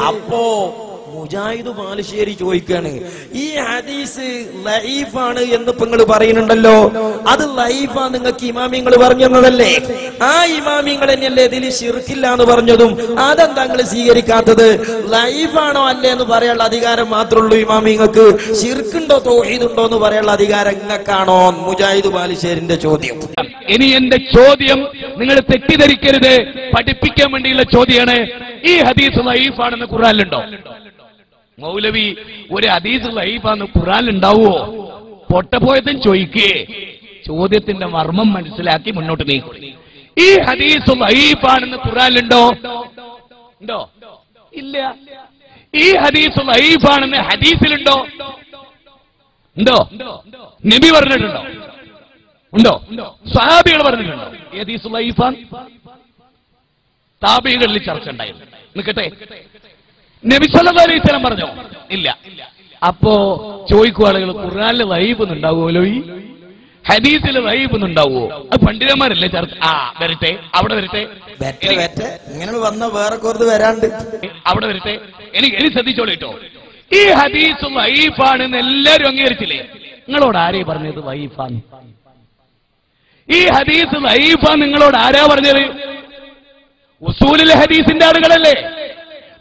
അപ്പോ മുജാഹിദ് ബാലുശ്ശേരി ചോദിക്കാണ്, ഈ ഹദീസ് ലൈഫാണ് എന്ന് നിങ്ങൾ പറയുന്നുണ്ടല്ലോ, അത് ലൈഫാ നിങ്ങൾക്ക് ഇമാമിങ്ങൾ പറഞ്ഞു തന്നതല്ലേ? ആ ഇമാമിങ്ങൾ തന്നെയല്ലേ ഇതിൽ ശിർക്കില്ല എന്ന് പറഞ്ഞതും? അതെന്താ നിങ്ങൾ സ്വീകരിക്കാത്തത്? ലൈഫാണോ അല്ലേ എന്ന് പറയാനുള്ള അധികാരം മാത്രമേ ഉള്ളൂ ഇമാമിങ്ങൾക്ക്. ശിർക്കുണ്ടോ തൗഹീദുണ്ടോ എന്ന് പറയാനുള്ള അധികാരം നിങ്ങൾക്കാണോ? മുജാഹിദ് ബാലുശ്ശേരിന്റെ ചോദ്യം. ഇനി എന്റെ ചോദ്യം നിങ്ങൾ തെറ്റിദ്ധരിക്കരുത്, പഠിപ്പിക്കാൻ വേണ്ടിയുള്ള ചോദ്യമാണ്. ഈ ഹദീസ് ലൈഫാണെന്ന് ഖുർആനിലുണ്ടോ? മൗലവി ഒരു ഹദീസ് ലൈഫാന്ന് ഖുർആനിലുണ്ടാവോ? പൊട്ടപ്പോയതും ചോദിക്കേ. ചോദ്യത്തിന്റെ മർമ്മം മനസ്സിലാക്കി മുന്നോട്ട് നീക്കും. ഈ ഹദീസ് ലൈഫാണെന്ന് ഖുർആനിലുണ്ടോ? ഉണ്ടോ? ഇല്ല. ഈ ഹദീസ് ലൈഫാണെന്ന് ഹദീസിലുണ്ടോ? ഉണ്ടോ? നബി പറഞ്ഞിട്ടുണ്ടോ? ഉണ്ടോ? സഹാബികൾ പറഞ്ഞിട്ടുണ്ടോ ഈ ഹദീസ് ലൈഫാണ്? താബികളിൽ ചർച്ച ഉണ്ടായിരുന്നു. നിൽക്കട്ടെ, നബി സല്ലല്ലാഹു അലൈഹി വസല്ലം പറഞ്ഞോ? ഇല്ല. അപ്പോ ചോദിക്കും ആളുകൾ, ഖുർആനിൽ ലൈഫ് ഒന്നുണ്ടാവുമല്ലോ, ഈ ഹദീസിൽ ലൈഫ് ഒന്നുണ്ടാവുമോ? അത് പണ്ഡിതന്മാരല്ലേ ചർച്ച. വരട്ടെ, അവിടെ വരട്ടെ. ഇങ്ങനെ വന്ന വേറെ കുറച്ച് വരാണ്ട് അവിടെ വരട്ടെ. എനിക്ക് ശ്രദ്ധിച്ചോളിട്ടോ. ഈ ഹദീസ് ലൈഫാണെന്ന് എല്ലാരും അംഗീകരിച്ചില്ലേ? നിങ്ങളോട് ആരെയും പറഞ്ഞത് ലൈഫാണ്? ഈ ഹദീസ് ലൈഫാ നിങ്ങളോട് ആരാ പറഞ്ഞത്? ഉസൂലുൽ ഹദീസിന്റെ ആളുകളല്ലേ,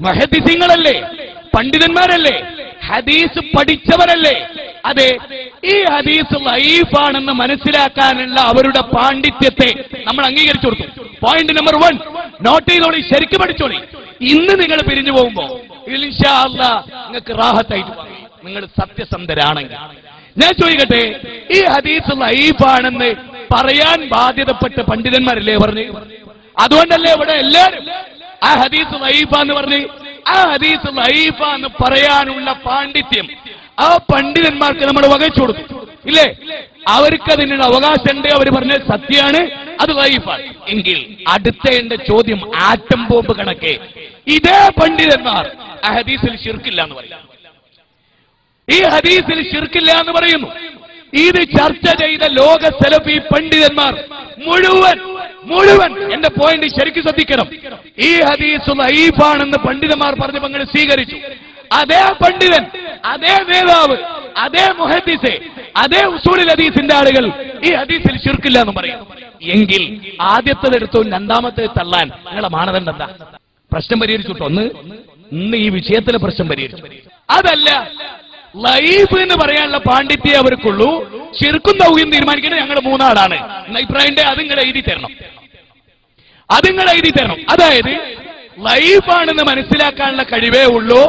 മുഹദ്ദിസീങ്ങളല്ലേ, പണ്ഡിതന്മാരല്ലേ, ഹദീസ് പഠിച്ചവരല്ലേ? അതെ, ഈ ഹദീസ് ലൈഫാണെന്ന് മനസ്സിലാക്കാനുള്ള അവരുടെ പാണ്ഡിത്യത്തെ നമ്മൾ അംഗീകരിച്ചു കൊടുത്തു. പോയിന്റ് നമ്പർ 1 നോട്ട് ചെയ്തോളി, ശരിക്കും പഠിച്ചോളി. ഇന്ന് നിങ്ങൾ പിരിഞ്ഞു പോകുമ്പോ ഇൻഷാ അല്ലാഹ് നിങ്ങൾക്ക് റാഹത്തായിട്ട് പറയും, നിങ്ങൾ സത്യസന്ധരാണെങ്കിൽ. ഞാൻ ചോദിക്കട്ടെ, ഈ ഹദീസ് ലൈഫാണെന്ന് പറയാൻ ബാധ്യതപ്പെട്ട പണ്ഡിതന്മാരല്ലേ പറഞ്ഞു? അതുകൊണ്ടല്ലേ ഇവിടെ എല്ലാരും ആ ഹദീസ് ലൈഫാന്ന് പറഞ്ഞ് ആ ഹദീസ് ലൈഫാന്ന് പറയാനുള്ള പാണ്ഡിത്യം ആ പണ്ഡിതന്മാർക്ക് നമ്മൾ വകച്ചു കൊടുത്തു, ഇല്ലേ? അവർക്ക് അതിനുള്ള അവകാശമുണ്ട്. അവർ പറഞ്ഞ സത്യമാണ്, അത് ലൈഫാണ്. എങ്കിൽ അടുത്ത എന്റെ ചോദ്യം ആറ്റം ബോംബ് കണക്കെ ഇതേ പണ്ഡിതന്മാർ ആ ഹദീസിൽ ശിർക്കില്ല എന്ന് പറയും. ഈ ഹദീസിൽ ശിർക്കില്ല എന്ന് പറയുന്നു. ഇത് ചർച്ച ചെയ്ത ലോക സലഫി പണ്ഡിതന്മാർ മുഴുവൻ എന്റെ പോയിന്റ് ശരിക്കും ശ്രദ്ധിക്കണം. ഈ ഹദീസ് ലൈഫാണെന്ന് പണ്ഡിതന്മാർ പറഞ്ഞപ്പോൾ നിങ്ങൾ സ്വീകരിച്ചു. അതേ പണ്ഡിതൻ, അതേ നേതാവ്, അതേ മുഹദ്ദിസ്, അതേ ഉസൂലുൽ ഹദീസിന്റെ ആളുകൾ ഈ ഹദീസിൽ ശിർക്കില്ല എന്ന് പറയും. എങ്കിൽ ആദ്യത്തേത് എടുത്തു, രണ്ടാമത്തെ തള്ളാൻ നിങ്ങളെ മാനദണ്ഡം എന്താ? പ്രശ്നം പരിഹരിച്ചിട്ടോ? ഇന്ന് ഈ വിഷയത്തിലെ പ്രശ്നം പരിഹരിച്ചു. അതല്ല, ലൈഫ് എന്ന് പറയാനുള്ള പാണ്ഡിത്യം അവർക്കുള്ളൂ. ശിർക്കും തൗഹീദും തീരുമാനിക്കുന്നത് ഞങ്ങൾ മൂന്നാളാണ്. അഭിപ്രായന്റെ അത് നിങ്ങൾ എഴുതി തരണം, അത് നിങ്ങൾ എഴുതി തരണം. അതായത് ലൈഫാണെന്ന് മനസ്സിലാക്കാനുള്ള കഴിവേ ഉള്ളൂ,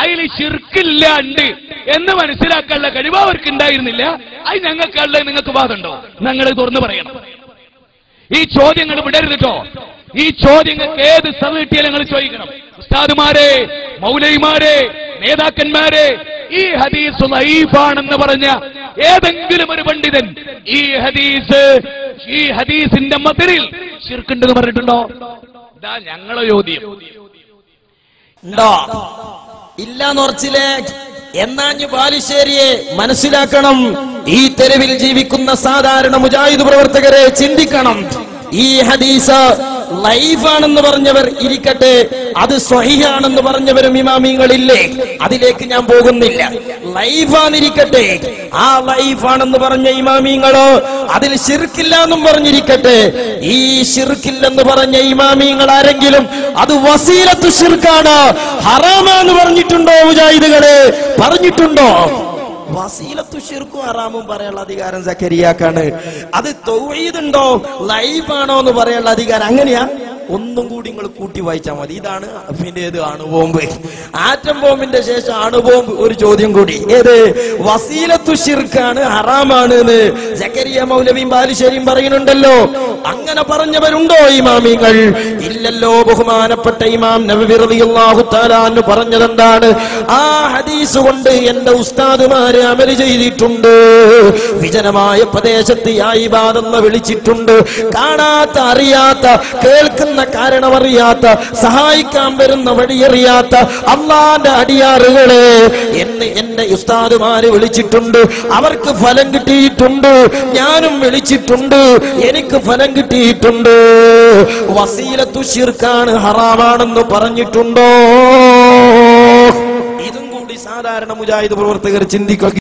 അതിൽ ശിർക്കില്ല ഉണ്ട് എന്ന് മനസ്സിലാക്കാനുള്ള കഴിവ് അവർക്ക് ഉണ്ടായിരുന്നില്ല. അത് ഞങ്ങൾക്കുള്ള നിങ്ങൾക്ക് വാദമുണ്ടോ? ഞങ്ങൾ തുറന്നു പറയണം. ഈ ചോദ്യങ്ങൾ വിടരുതിട്ടോ. ഈ ചോദ്യങ്ങൾക്ക് ഏത് സഭ കിട്ടിയാലും നിങ്ങൾ ചോദിക്കണം. ഉസ്താദുമാരെ, മൗലവിമാരെ, നേതാക്കന്മാരെ, ഈ ഹദീസ് ലൈഫാണെന്ന് പറഞ്ഞ ഏതെങ്കിലും ഒരു പണ്ഡിതൻ ഈ ഹദീസിന്റെ മതിരിൽ ശിർക്കുണ്ടെന്ന് പറഞ്ഞിട്ടുണ്ടോ? ഇതാ ഞങ്ങളെ ചോദ്യം. ഉണ്ടോ? ഇല്ലാന്ന് ഉറച്ചില്ലേ? എന്നാഞ്ഞു ബാലുശ്ശേരിയെ മനസ്സിലാക്കണം. ഈ തെരുവിൽ ജീവിക്കുന്ന സാധാരണ മുജാഹിദ് പ്രവർത്തകരെ ചിന്തിക്കണം. ഈ ഹദീസ് ലൈഫാണെന്ന് പറഞ്ഞവർ ഇരിക്കട്ടെ, അത് സ്വഹീഹാണെന്ന് പറഞ്ഞവരും ഇമാമിങ്ങളില്ലേ? അതിലേക്ക് ഞാൻ പോകുന്നില്ല. ലൈഫാന്നിരിക്കട്ടെ, ആ ലൈഫാണെന്ന് പറഞ്ഞ ഇമാമിങ്ങളോ അതിൽ ശിർക്കില്ല എന്നും പറഞ്ഞിരിക്കട്ടെ. ഈ ശിർക്കില്ലെന്ന് പറഞ്ഞ ഇമാമിങ്ങൾ ആരെങ്കിലും അത് വസീലത്തു ശിർക്കാണ്, ഹറാമാന്ന് പറഞ്ഞിട്ടുണ്ടോ? മുജാഹിദുകളെ പറഞ്ഞിട്ടുണ്ടോ? വസീലത്തു ശിർക്കും ഹറാമും പറയാനുള്ള അധികാരം സക്കരിയാക്കാണ്. അത് തൗഹീദുണ്ടോ ലൈഫാണോ എന്ന് പറയാനുള്ള അധികാരം അങ്ങനെയാ? ഒന്നും കൂടി നിങ്ങൾ കൂട്ടി വായിച്ചാൽ മതി. ഇതാണ് പിന്നേത് അണുബോംബ്. ആറ്റം ബോംബിന്റെ ശേഷം അണുബോംബ്. ഒരു ചോദ്യം കൂടി, ഏത്? വസീലത്തു ശിർക്കാണ്, ഹറാമാണ് എന്ന് സക്കരിയ മൗലവിയും ബാലുശ്ശേരിയും പറയുന്നുണ്ടല്ലോ. അങ്ങനെ പറഞ്ഞവരുണ്ടോ ഇമാമിങ്ങൾ? ഇല്ലല്ലോ. ബഹുമാനപ്പെട്ട ഇമാം നവവി റളിയല്ലാഹു തആല അൻഹു പറഞ്ഞതെന്താണ്? ആ ഹദീസ് കൊണ്ട് എന്റെ ഉസ്താദുമാരെ അമല് ചെയ്തിട്ടുണ്ട്. വിജനമായ പ്രദേശത്ത് യാ ഇബാദെന്ന് വിളിച്ചിട്ടുണ്ട്. കാണാത്ത, അറിയാത്ത, കേൾക്കുന്ന കാരണമറിയാത്ത, സഹായിക്കാൻ വരുന്ന വഴിയറിയാത്ത അള്ളാന്റെ അടിയാറുകളെ എന്റെ ഉസ്താദുമാര് വിളിച്ചിട്ടുണ്ട്. അവർക്ക് ഫലം കിട്ടിയിട്ടുണ്ട്. ഞാനും വിളിച്ചിട്ടുണ്ട്, എനിക്ക് ഫലം കിട്ടിയിട്ടുണ്ട്. വസീലത്തു ശിർക്കാണ്, ഹറാമാണെന്ന് പറഞ്ഞിട്ടുണ്ടോ? ഇതും കൂടി സാധാരണ മുജാഹിദ് പ്രവർത്തകർ ചിന്തിക്കുക.